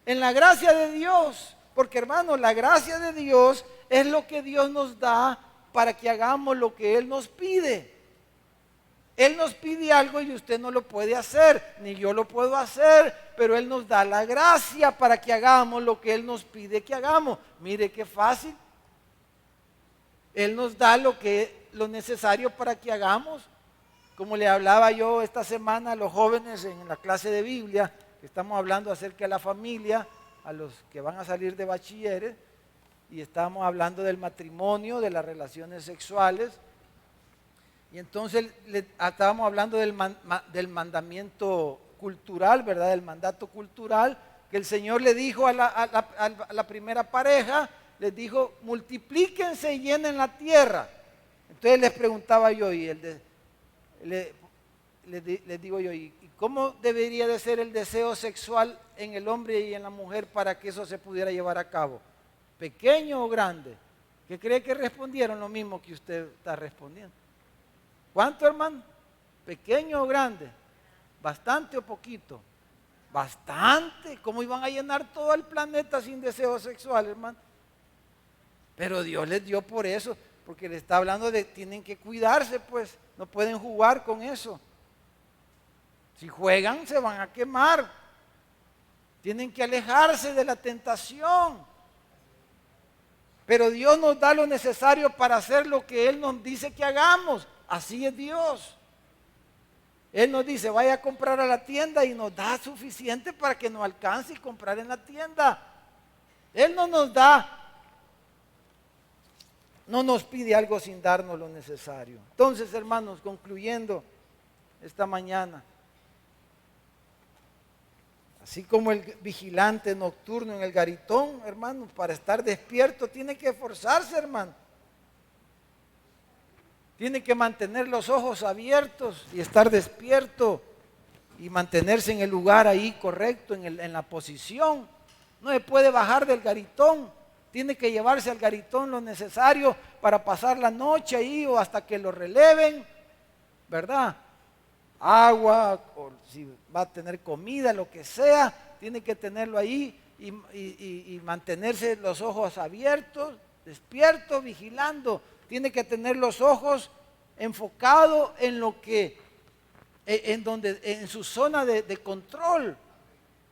En la gracia de Dios. Porque, hermano, la gracia de Dios es lo que Dios nos da para que hagamos lo que Él nos pide. Él nos pide algo y usted no lo puede hacer, ni yo lo puedo hacer, pero Él nos da la gracia para que hagamos lo que Él nos pide que hagamos. Mire qué fácil. Él nos da lo necesario para que hagamos. Como le hablaba yo esta semana a los jóvenes en la clase de Biblia, que estamos hablando acerca de la familia, a los que van a salir de bachilleres, y estamos hablando del matrimonio, de las relaciones sexuales. Y entonces estábamos hablando del mandamiento cultural, ¿verdad? Del mandato cultural, que el Señor le dijo a la primera pareja, les dijo, multiplíquense y llenen la tierra. Entonces les preguntaba yo, les digo yo, ¿y cómo debería de ser el deseo sexual en el hombre y en la mujer para que eso se pudiera llevar a cabo? ¿Pequeño o grande? ¿Qué cree que respondieron? Lo mismo que usted está respondiendo. ¿Cuánto, hermano? ¿Pequeño o grande? ¿Bastante o poquito? Bastante. ¿Cómo iban a llenar todo el planeta sin deseo sexual, hermano? Pero Dios les dio por eso, porque le está hablando de tienen que cuidarse, pues. No pueden jugar con eso. Si juegan, se van a quemar. Tienen que alejarse de la tentación. Pero Dios nos da lo necesario para hacer lo que Él nos dice que hagamos. Así es Dios. Él nos dice, vaya a comprar a la tienda y nos da suficiente para que nos alcance y comprar en la tienda. Él no nos da, no nos pide algo sin darnos lo necesario. Entonces, hermanos, concluyendo esta mañana, así como el vigilante nocturno en el garitón, hermano, para estar despierto tiene que esforzarse, hermano. Tiene que mantener los ojos abiertos y estar despierto y mantenerse en el lugar ahí correcto, en la posición. no se puede bajar del garitón, tiene que llevarse al garitón lo necesario para pasar la noche ahí o hasta que lo releven, ¿verdad? Agua, o si va a tener comida, lo que sea, tiene que tenerlo ahí y mantenerse los ojos abiertos, despierto, vigilando. Tiene que tener los ojos enfocados en lo que, en su zona de control.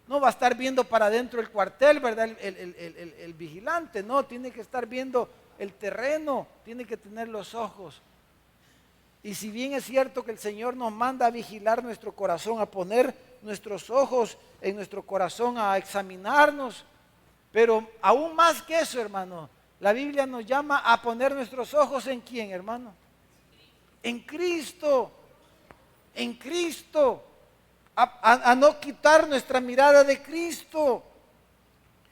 No va a estar viendo para adentro el cuartel, ¿verdad? El vigilante, no, tiene que estar viendo el terreno, tiene que tener los ojos. Y si bien es cierto que el Señor nos manda a vigilar nuestro corazón, a poner nuestros ojos en nuestro corazón, a examinarnos, pero aún más que eso, hermano, la Biblia nos llama a poner nuestros ojos ¿en quién, hermano? En Cristo, en Cristo, a no quitar nuestra mirada de Cristo,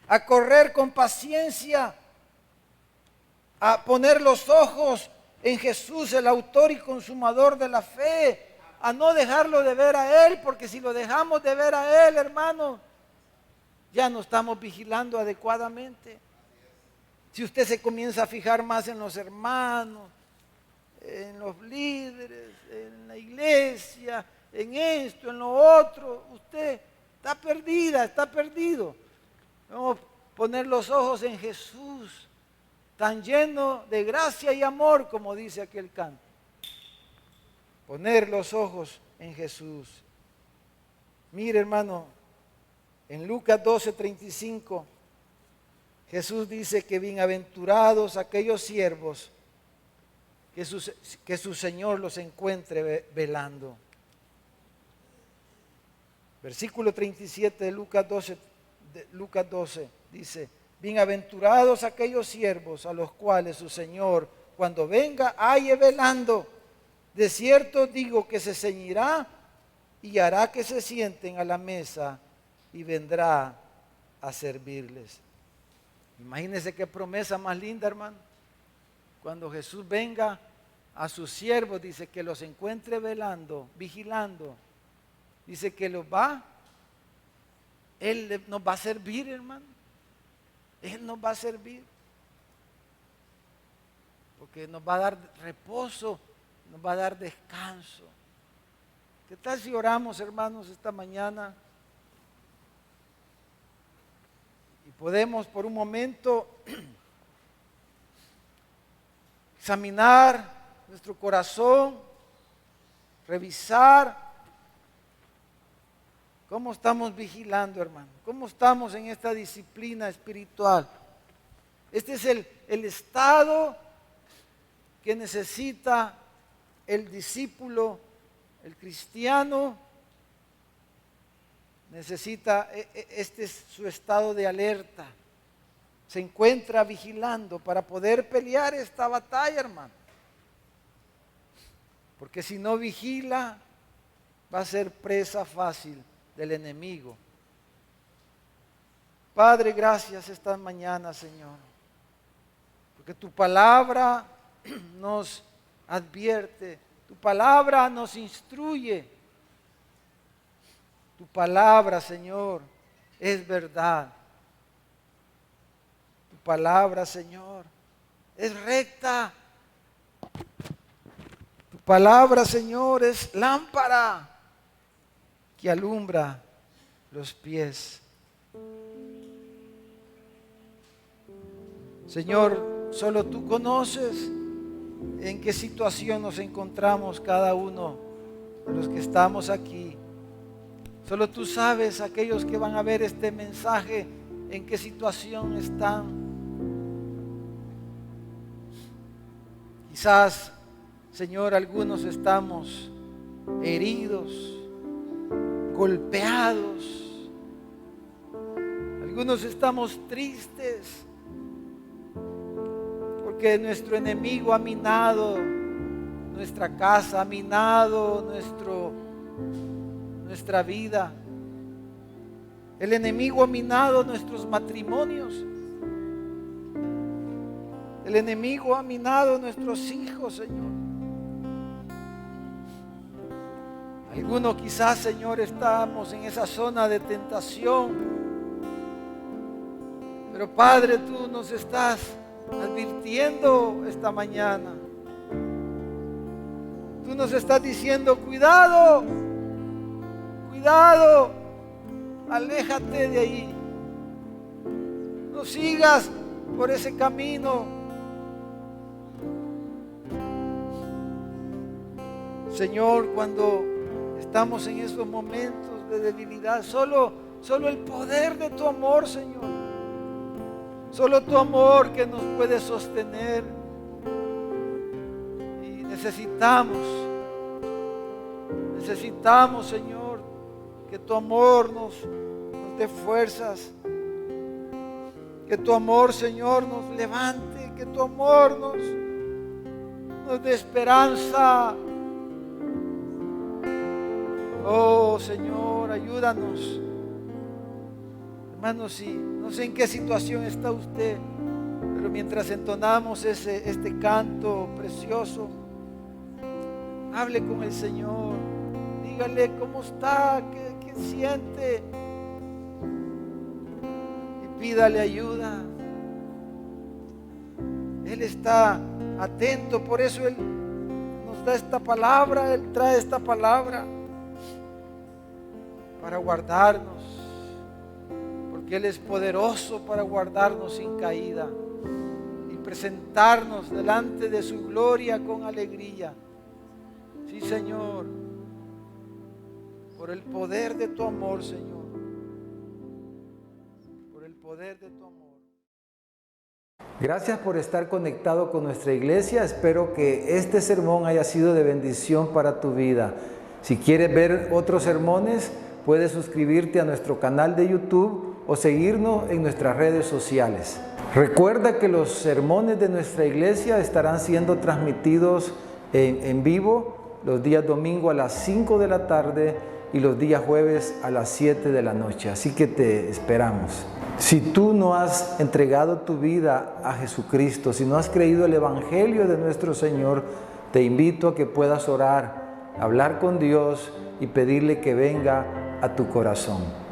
a correr con paciencia, a poner los ojos en Jesús, el autor y consumador de la fe, a no dejarlo de ver a Él, porque si lo dejamos de ver a Él, hermano, ya no estamos vigilando adecuadamente. Si usted se comienza a fijar más en los hermanos, en los líderes, en la iglesia, en esto, en lo otro, usted está perdida, está perdido. Vamos a poner los ojos en Jesús, tan lleno de gracia y amor, como dice aquel canto. Poner los ojos en Jesús. Mire, hermano, en Lucas 12:35, Jesús dice que bienaventurados aquellos siervos que su Señor los encuentre velando. Versículo 37 de Lucas 12 dice: bienaventurados aquellos siervos a los cuales su Señor, cuando venga, halle velando. De cierto digo que se ceñirá y hará que se sienten a la mesa y vendrá a servirles. Imagínense qué promesa más linda, hermano. Cuando Jesús venga a sus siervos, dice que los encuentre velando, vigilando. Dice que Él nos va a servir, hermano. Él nos va a servir. Porque nos va a dar reposo, nos va a dar descanso. ¿Qué tal si oramos, hermanos, esta mañana? Y podemos por un momento examinar nuestro corazón, revisar cómo estamos vigilando, hermano, cómo estamos en esta disciplina espiritual. Este es el estado que necesita el discípulo, el cristiano. Necesita, este es su estado de alerta. Se encuentra vigilando para poder pelear esta batalla, hermano. Porque si no vigila, va a ser presa fácil del enemigo. Padre, gracias esta mañana, Señor. Porque tu palabra nos advierte, tu palabra nos instruye. Tu palabra, Señor, es verdad. Tu palabra, Señor, es recta. Tu palabra, Señor, es lámpara que alumbra los pies. Señor, solo tú conoces en qué situación nos encontramos cada uno de los que estamos aquí. Solo tú sabes, aquellos que van a ver este mensaje, en qué situación están. Quizás, Señor, algunos estamos heridos, golpeados. Algunos estamos tristes porque nuestro enemigo ha minado nuestra casa, ha minado nuestra vida. El enemigo ha minado nuestros matrimonios. El enemigo ha minado nuestros hijos, Señor. Algunos quizás, Señor, estamos en esa zona de tentación Pero Padre, tú nos estás advirtiendo esta mañana. Tú nos estás diciendo, cuidado, cuidado, aléjate de ahí. No sigas por ese camino. Señor, cuando estamos en esos momentos de debilidad, solo el poder de tu amor, Señor. Solo tu amor que nos puede sostener. Y necesitamos, Señor, que tu amor nos dé fuerzas. Que tu amor, Señor, nos levante. Que tu amor nos dé esperanza. Oh, Señor, ayúdanos. Hermanos, no sé en qué situación está usted, pero mientras entonamos este canto precioso, hable con el Señor. Dígale cómo está, qué siente. Y pídale ayuda. Él está atento, por eso Él nos da esta palabra, Él trae esta palabra para guardarnos, porque Él es poderoso para guardarnos sin caída y presentarnos delante de su gloria con alegría. Sí, Señor, por el poder de tu amor, Señor, por el poder de tu amor. Gracias por estar conectado con nuestra iglesia. Espero que este sermón haya sido de bendición para tu vida. Si quieres ver otros sermones, puedes suscribirte a nuestro canal de YouTube o seguirnos en nuestras redes sociales. Recuerda que los sermones de nuestra iglesia estarán siendo transmitidos en vivo los días domingo a las 5 de la tarde y los días jueves a las 7 de la noche. Así que te esperamos. Si tú no has entregado tu vida a Jesucristo, si no has creído el Evangelio de nuestro Señor, te invito a que puedas orar, hablar con Dios y pedirle que venga a tu corazón.